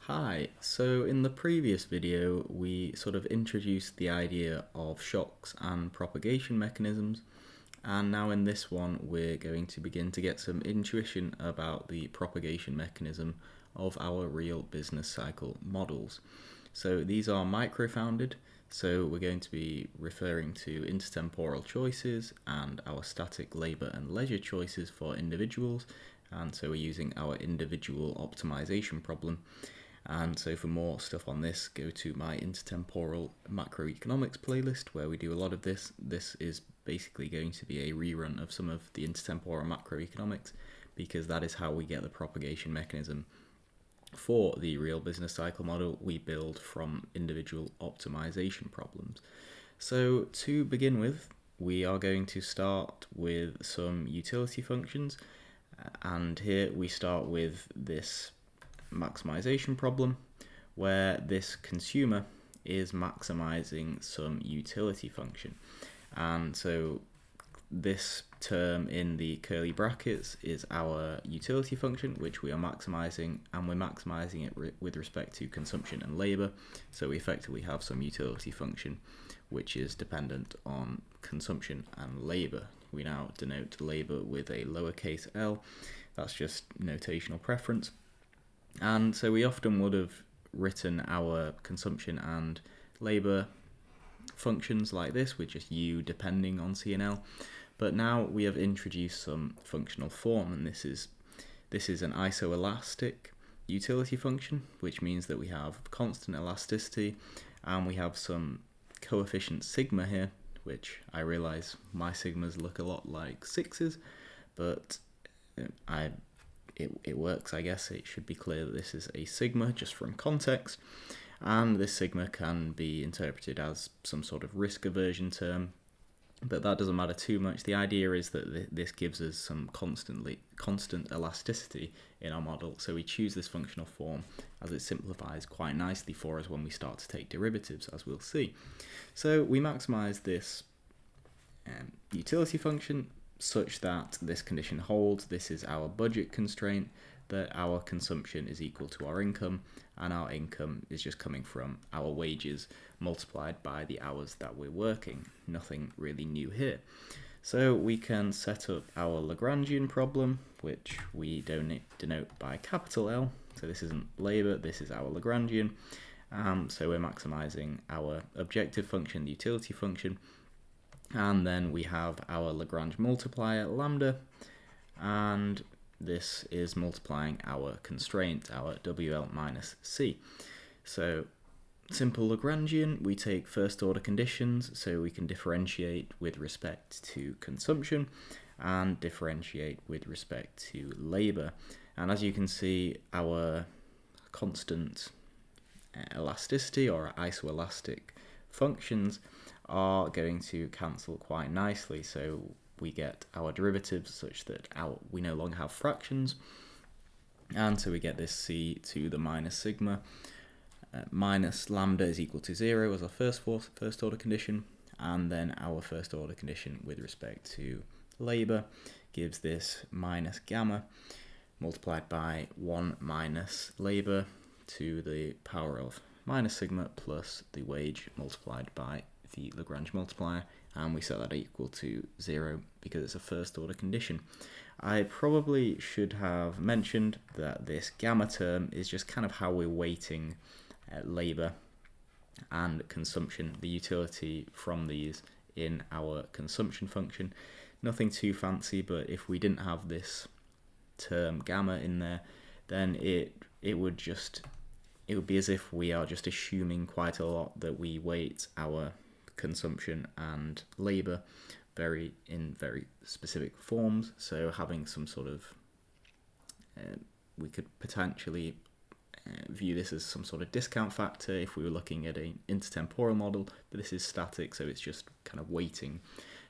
Hi, so in the previous video we sort of introduced the idea of shocks and propagation mechanisms, and now in this one we're going to begin to get some intuition about the propagation mechanism of our real business cycle models. So these are microfounded, so we're going to be referring to intertemporal choices and our static labour and leisure choices for individuals, and so we're using our individual optimization problem. And so for more stuff on this, go to my intertemporal macroeconomics playlist where we do a lot of this. This is basically going to be a rerun of some of the intertemporal macroeconomics because that is how we get the propagation mechanism. For the real business cycle model, we build from individual optimization problems. So to begin with, we are going to start with some utility functions, and here we start with this maximization problem where this consumer is maximizing some utility function, and so this term in the curly brackets is our utility function which we are maximizing, and we're maximizing it with respect to consumption and labor. So we effectively have some utility function which is dependent on consumption and labor. We now denote labor with a lowercase l. That's just notational preference. And so we often would have written our consumption and labour functions like this, with just u depending on C and L. But now we have introduced some functional form, and this is an isoelastic utility function, which means that we have constant elasticity, and we have some coefficient sigma here, which I realise my sigmas look a lot like sixes, but it works, I guess. It should be clear that this is a sigma just from context, and this sigma can be interpreted as some sort of risk aversion term, but that doesn't matter too much. The idea is that this gives us some constant elasticity in our model, so we choose this functional form as it simplifies quite nicely for us when we start to take derivatives, as we'll see. So we maximize this utility function such that this condition holds. This is our budget constraint, that our consumption is equal to our income, and our income is just coming from our wages multiplied by the hours that we're working. Nothing really new here. So we can set up our Lagrangian problem, which we denote by capital L. So this isn't labour, this is our Lagrangian. So we're maximizing our objective function, the utility function, and then we have our Lagrange multiplier lambda, and this is multiplying our constraint, our WL minus C. So simple Lagrangian, we take first order conditions, so we can differentiate with respect to consumption and differentiate with respect to labour. And as you can see, our constant elasticity or isoelastic functions are going to cancel quite nicely, so we get our derivatives such that we no longer have fractions, and so we get this c to the minus sigma minus lambda is equal to 0 as our first order condition, and then our first order condition with respect to labour gives this minus gamma multiplied by 1 minus labour to the power of minus sigma plus the wage multiplied by the Lagrange multiplier, and we set that equal to 0 because it's a first order condition. I probably should have mentioned that this gamma term is just kind of how we're weighting labour and consumption, the utility from these in our consumption function. Nothing too fancy, but if we didn't have this term gamma in there, then it would be as if we are just assuming quite a lot that we weight our consumption and labour in very specific forms. So having some sort of we could potentially view this as some sort of discount factor if we were looking at an intertemporal model, but this is static, so it's just kind of weighting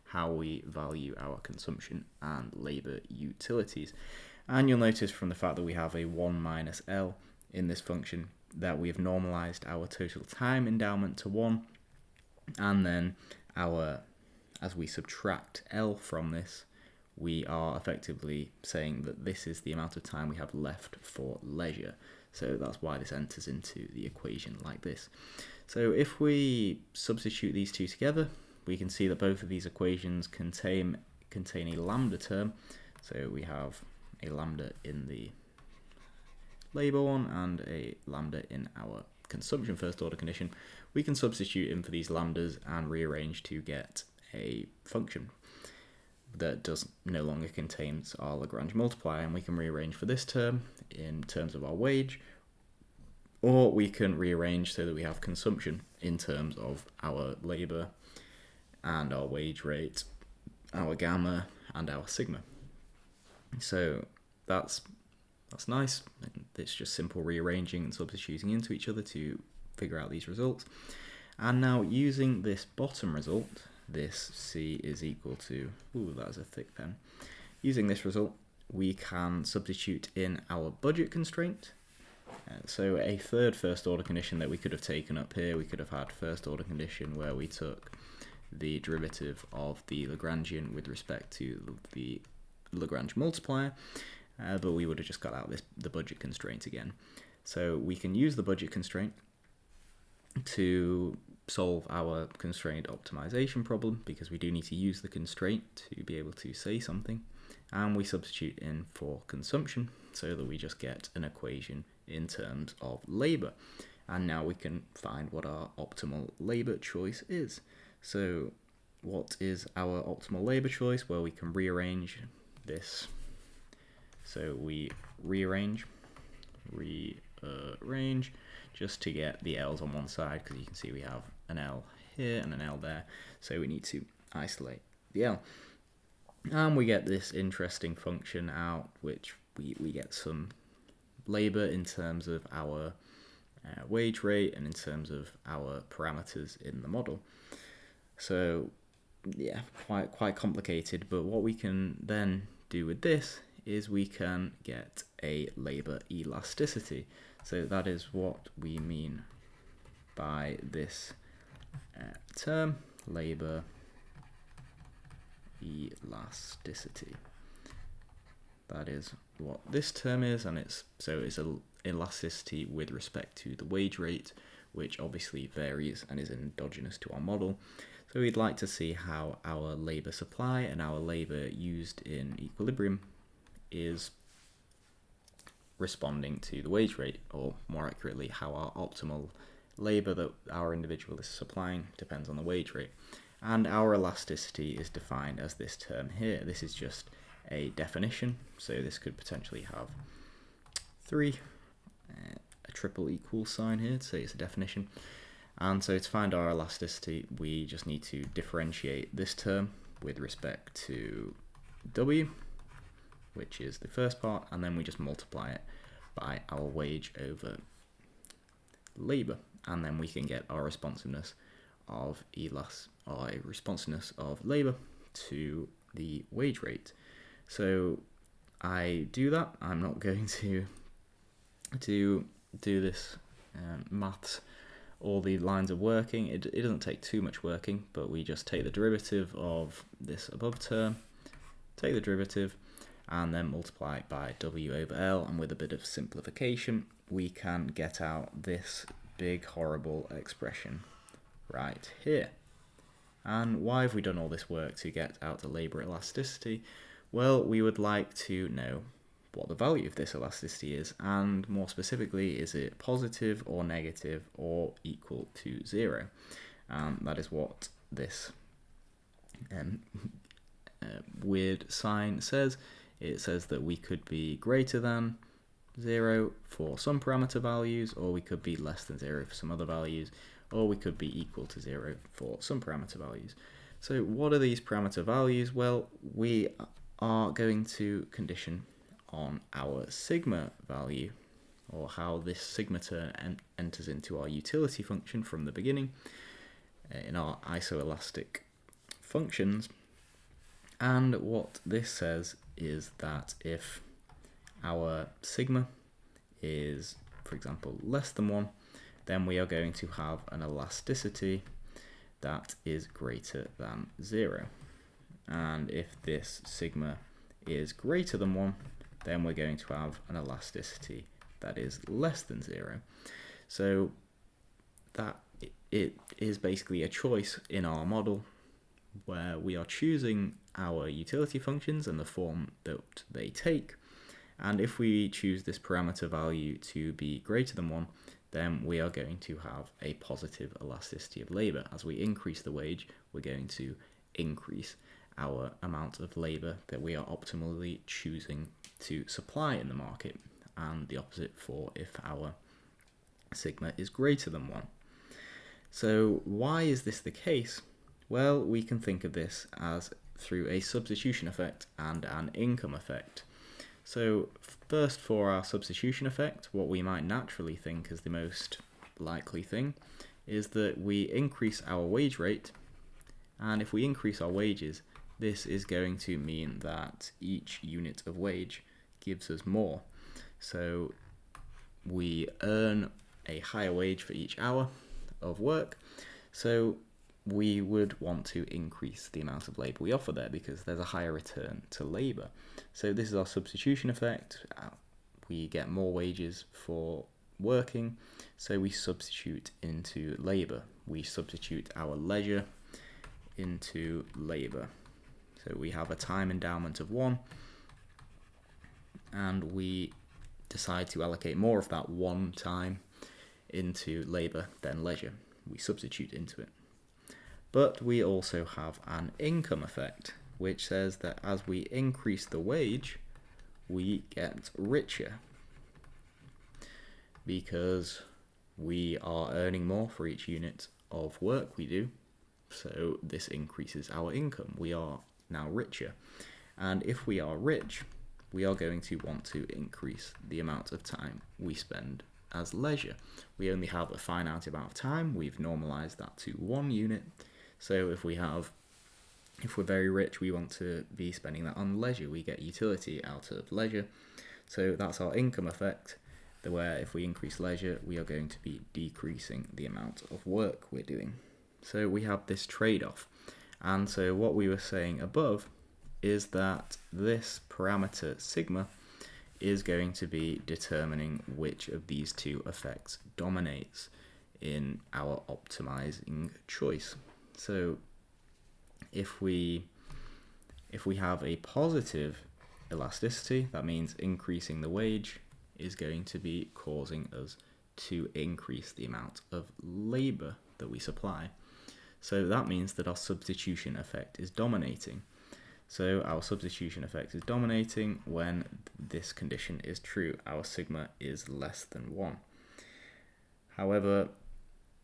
how we value our consumption and labour utilities. And you'll notice from the fact that we have a 1 minus L in this function that we have normalized our total time endowment to 1, and then as we subtract L from this, we are effectively saying that this is the amount of time we have left for leisure. So that's why this enters into the equation like this. So if we substitute these two together, we can see that both of these equations contain a lambda term. So we have a lambda in the labour one and a lambda in our consumption first order condition. We can substitute in for these lambdas and rearrange to get a function that no longer contains our Lagrange multiplier, and we can rearrange for this term in terms of our wage, or we can rearrange so that we have consumption in terms of our labour and our wage rate, our gamma and our sigma. So that's nice. It's just simple rearranging and substituting into each other to figure out these results. And now using this bottom result, this C is equal to, that's a thick pen. Using this result, we can substitute in our budget constraint. So a third first order condition that we could have taken up here, we could have had first order condition where we took the derivative of the Lagrangian with respect to the Lagrange multiplier, but we would have just got out the budget constraint again. So we can use the budget constraint to solve our constraint optimization problem, because we do need to use the constraint to be able to say something, and we substitute in for consumption so that we just get an equation in terms of labour. And now we can find what our optimal labour choice is. So what is our optimal labour choice? Well, we can rearrange this. So we rearrange just to get the L's on one side, because you can see we have an L here and an L there, so we need to isolate the L. And we get this interesting function out, which we get some labour in terms of our wage rate and in terms of our parameters in the model. So yeah, quite complicated, but what we can then do with this is we can get a labour elasticity. So that is what we mean by this term, labour elasticity. That is what this term is, and it's an elasticity with respect to the wage rate, which obviously varies and is endogenous to our model. So we'd like to see how our labour supply and our labour used in equilibrium is responding to the wage rate, or more accurately, how our optimal labour that our individual is supplying depends on the wage rate. And our elasticity is defined as this term here. This is just a definition, so this could potentially have a triple equal sign here to say it's a definition. And so to find our elasticity, we just need to differentiate this term with respect to W, which is the first part, and then we just multiply it by our wage over labour, and then we can get our responsiveness of responsiveness of labour to the wage rate. So I do that. I'm not going to do this maths. All the lines are working. It doesn't take too much working, but we just take the derivative of this above term, take the derivative, and then multiply it by W over L, and with a bit of simplification, we can get out this big horrible expression right here. And why have we done all this work to get out the labour elasticity? Well, we would like to know what the value of this elasticity is, and more specifically, is it positive or negative or equal to 0? That is what this weird sign says. It says that we could be greater than 0 for some parameter values, or we could be less than 0 for some other values, or we could be equal to 0 for some parameter values. So what are these parameter values? Well, we are going to condition on our sigma value, or how this sigma term enters into our utility function from the beginning in our isoelastic functions. And what this says is that if our sigma is, for example, less than 1, then we are going to have an elasticity that is greater than 0. And if this sigma is greater than 1, then we're going to have an elasticity that is less than 0. So that it is basically a choice in our model where we are choosing our utility functions and the form that they take. And if we choose this parameter value to be greater than 1, then we are going to have a positive elasticity of labour. As we increase the wage, we're going to increase our amount of labour that we are optimally choosing to supply in the market, and the opposite for if our sigma is greater than 1. So why is this the case? Well, we can think of this as through a substitution effect and an income effect. So first, for our substitution effect, what we might naturally think is the most likely thing is that we increase our wage rate, and if we increase our wages, this is going to mean that each unit of wage gives us more. So we earn a higher wage for each hour of work, so we would want to increase the amount of labour we offer there because there's a higher return to labour. So this is our substitution effect. We get more wages for working, so we substitute into labour. We substitute our leisure into labour. So we have a time endowment of 1, and we decide to allocate more of that 1 time into labour than leisure. We substitute into it. But we also have an income effect, which says that as we increase the wage, we get richer because we are earning more for each unit of work we do. So this increases our income. We are now richer. And if we are rich, we are going to want to increase the amount of time we spend as leisure. We only have a finite amount of time. We've normalized that to 1 unit. So if we're very rich, we want to be spending that on leisure. We get utility out of leisure. So that's our income effect, where if we increase leisure, we are going to be decreasing the amount of work we're doing. So we have this trade-off. And so what we were saying above is that this parameter sigma is going to be determining which of these two effects dominates in our optimizing choice. So if we have a positive elasticity, that means increasing the wage is going to be causing us to increase the amount of labour that we supply. So that means that our substitution effect is dominating. So our substitution effect is dominating when this condition is true. Our sigma is less than 1. However,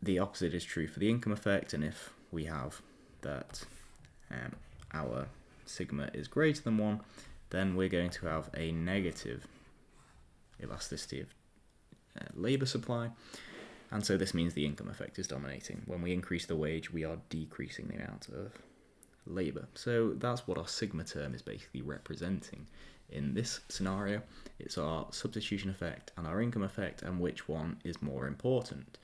the opposite is true for the income effect, and if we have that our sigma is greater than 1, then we're going to have a negative elasticity of labour supply, and so this means the income effect is dominating. When we increase the wage, we are decreasing the amount of labour. So that's what our sigma term is basically representing in this scenario. It's our substitution effect and our income effect, and which one is more important.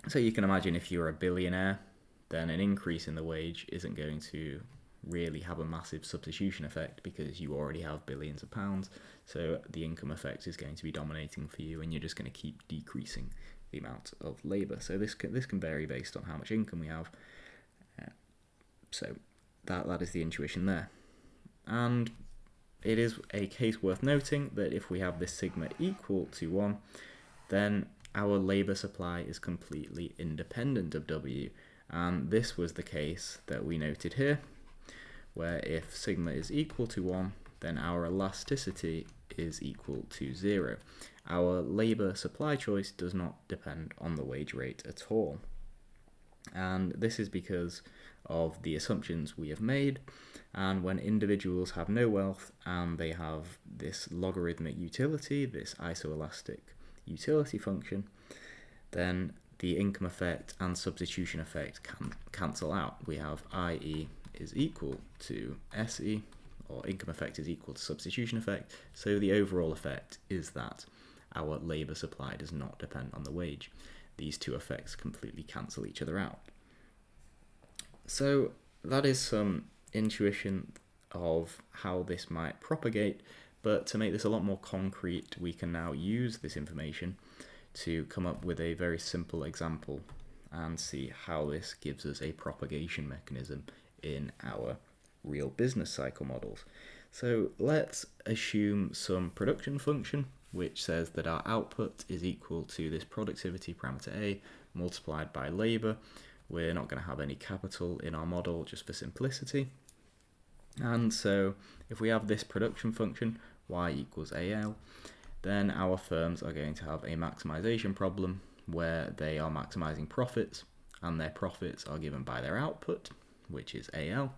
So you can imagine if you're a billionaire, then an increase in the wage isn't going to really have a massive substitution effect because you already have billions of pounds. So the income effect is going to be dominating for you, and you're just going to keep decreasing the amount of labour. So this can vary based on how much income we have. So that is the intuition there. And it is a case worth noting that if we have this sigma equal to 1, then our labour supply is completely independent of W. And this was the case that we noted here, where if sigma is equal to 1, then our elasticity is equal to 0. Our labour supply choice does not depend on the wage rate at all. And this is because of the assumptions we have made, and when individuals have no wealth and they have this logarithmic utility, this isoelastic utility function, then the income effect and substitution effect can cancel out. We have IE is equal to SE, or income effect is equal to substitution effect, so the overall effect is that our labour supply does not depend on the wage. These two effects completely cancel each other out. So that is some intuition of how this might propagate, But to make this a lot more concrete, we can now use this information to come up with a very simple example and see how this gives us a propagation mechanism in our real business cycle models. So let's assume some production function which says that our output is equal to this productivity parameter A multiplied by labour. We're not going to have any capital in our model just for simplicity. And so if we have this production function, y equals AL, then our firms are going to have a maximisation problem where they are maximising profits, and their profits are given by their output, which is AL,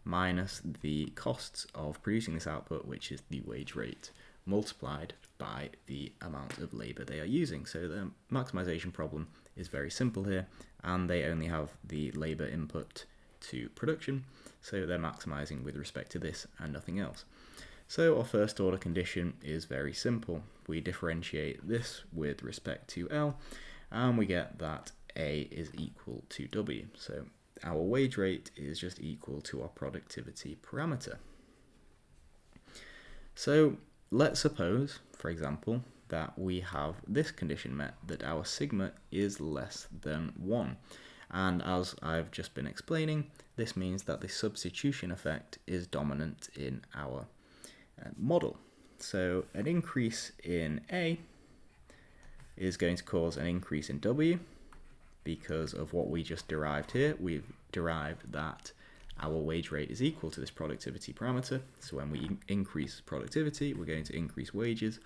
minus the costs of producing this output, which is the wage rate, multiplied by the amount of labour they are using. So the maximisation problem is very simple here, and they only have the labour input to production, so they're maximising with respect to this and nothing else. So our first order condition is very simple. We differentiate this with respect to L, and we get that A is equal to W. So our wage rate is just equal to our productivity parameter. So let's suppose, for example, that we have this condition met, that our sigma is less than 1. And as I've just been explaining, this means that the substitution effect is dominant in our model. So an increase in A is going to cause an increase in W because of what we just derived here. We've derived that our wage rate is equal to this productivity parameter. So when we increase productivity, we're going to increase wages.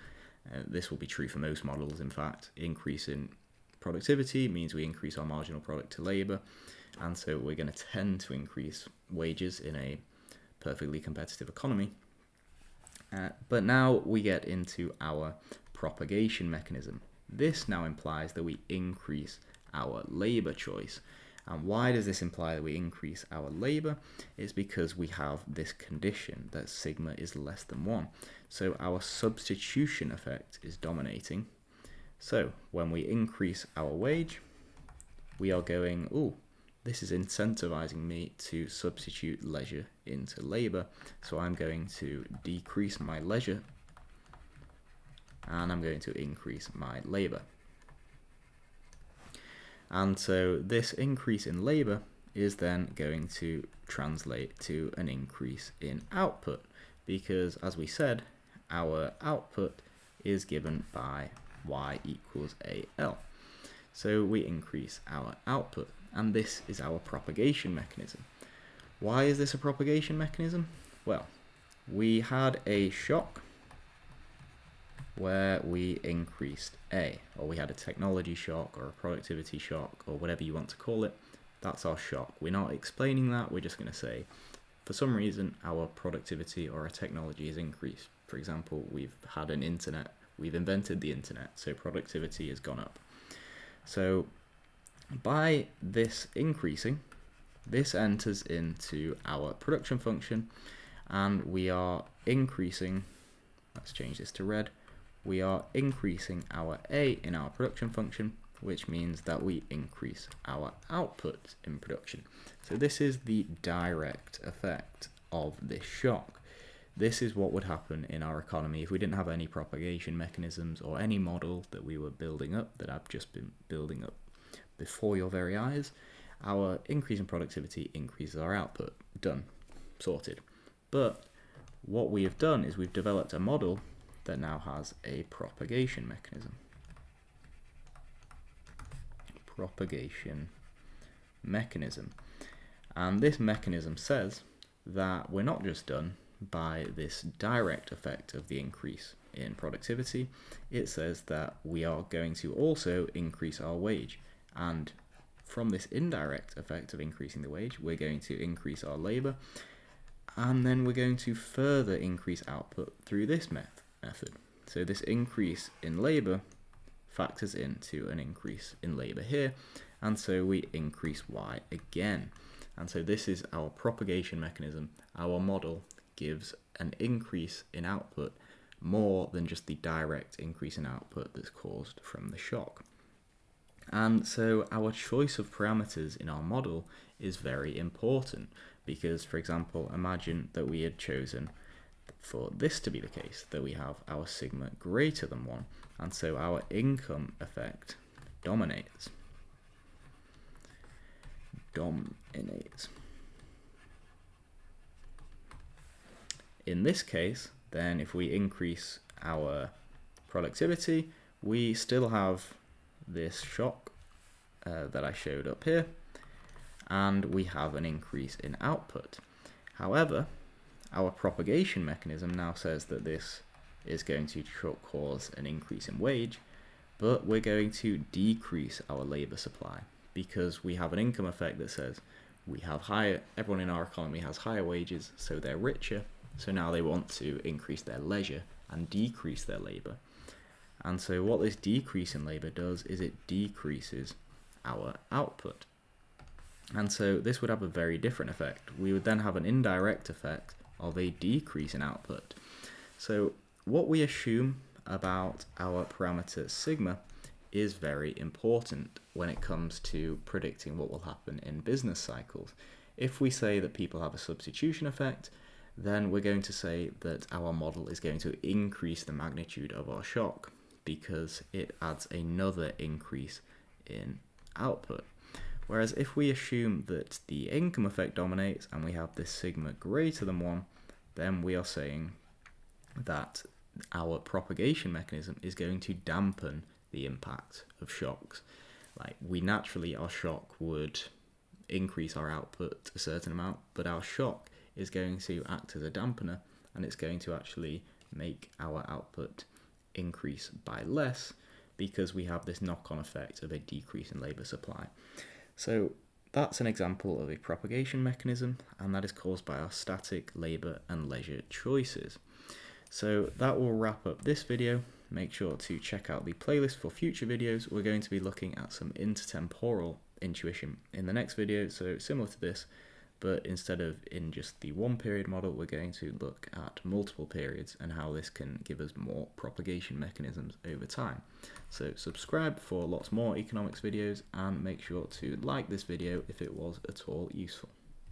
This will be true for most models, in fact. Increase in productivity means we increase our marginal product to labour, and so we're going to tend to increase wages in a perfectly competitive economy. But now we get into our propagation mechanism. This now implies that we increase our labour choice. And why does this imply that we increase our labour? It's because we have this condition that sigma is less than 1. So our substitution effect is dominating. So when we increase our wage, we are going, oh, this is incentivizing me to substitute leisure into labour. So I'm going to decrease my leisure and I'm going to increase my labour. And so this increase in labour is then going to translate to an increase in output, because as we said, our output is given by y equals AL. So we increase our output, and this is our propagation mechanism. Why is this a propagation mechanism? Well, we had a shock where we increased A, or we had a technology shock or a productivity shock or whatever you want to call it. That's our shock. We're not explaining that, we're just going to say for some reason our productivity or our technology has increased. For example, we've had an internet, we've invented the internet, so productivity has gone up. So by this increasing, this enters into our production function, and we are increasing, let's change this to red, we are increasing our A in our production function, which means that we increase our output in production. So this is the direct effect of this shock. This is what would happen in our economy if we didn't have any propagation mechanisms or any model that we were building up, that I've just been building up before your very eyes. Our increase in productivity increases our output. Done. Sorted. But what we have done is we've developed a model that now has a propagation mechanism. Propagation mechanism. And this mechanism says that we're not just done by this direct effect of the increase in productivity. It says that we are going to also increase our wage, and from this indirect effect of increasing the wage, we're going to increase our labour, and then we're going to further increase output through this method. So this increase in labour factors into an increase in labour here, and so we increase y again. And so this is our propagation mechanism. Our model gives an increase in output more than just the direct increase in output that's caused from the shock. And so our choice of parameters in our model is very important because, for example, imagine that we had chosen for this to be the case, that we have our sigma greater than 1, and so our income effect dominates. In this case, then if we increase our productivity, we still have this shock that I showed up here, and we have an increase in output. However, our propagation mechanism now says that this is going to cause an increase in wage, but we're going to decrease our labor supply because we have an income effect that says we have everyone in our economy has higher wages, so they're richer, so now they want to increase their leisure and decrease their labor. And so what this decrease in labor does is it decreases our output. And so this would have a very different effect. We would then have an indirect effect of a decrease in output. So what we assume about our parameter sigma is very important when it comes to predicting what will happen in business cycles. If we say that people have a substitution effect, then we're going to say that our model is going to increase the magnitude of our shock because it adds another increase in output. Whereas if we assume that the income effect dominates and we have this sigma greater than 1, then we are saying that our propagation mechanism is going to dampen the impact of shocks. Like our shock would increase our output a certain amount, but our shock is going to act as a dampener, and it's going to actually make our output increase by less because we have this knock-on effect of a decrease in labor supply. So that's an example of a propagation mechanism, and that is caused by our static, labor, and leisure choices. So that will wrap up this video. Make sure to check out the playlist for future videos. We're going to be looking at some intertemporal intuition in the next video, so similar to this, but instead of in just the one period model, we're going to look at multiple periods and how this can give us more propagation mechanisms over time. So subscribe for lots more economics videos, and make sure to like this video if it was at all useful.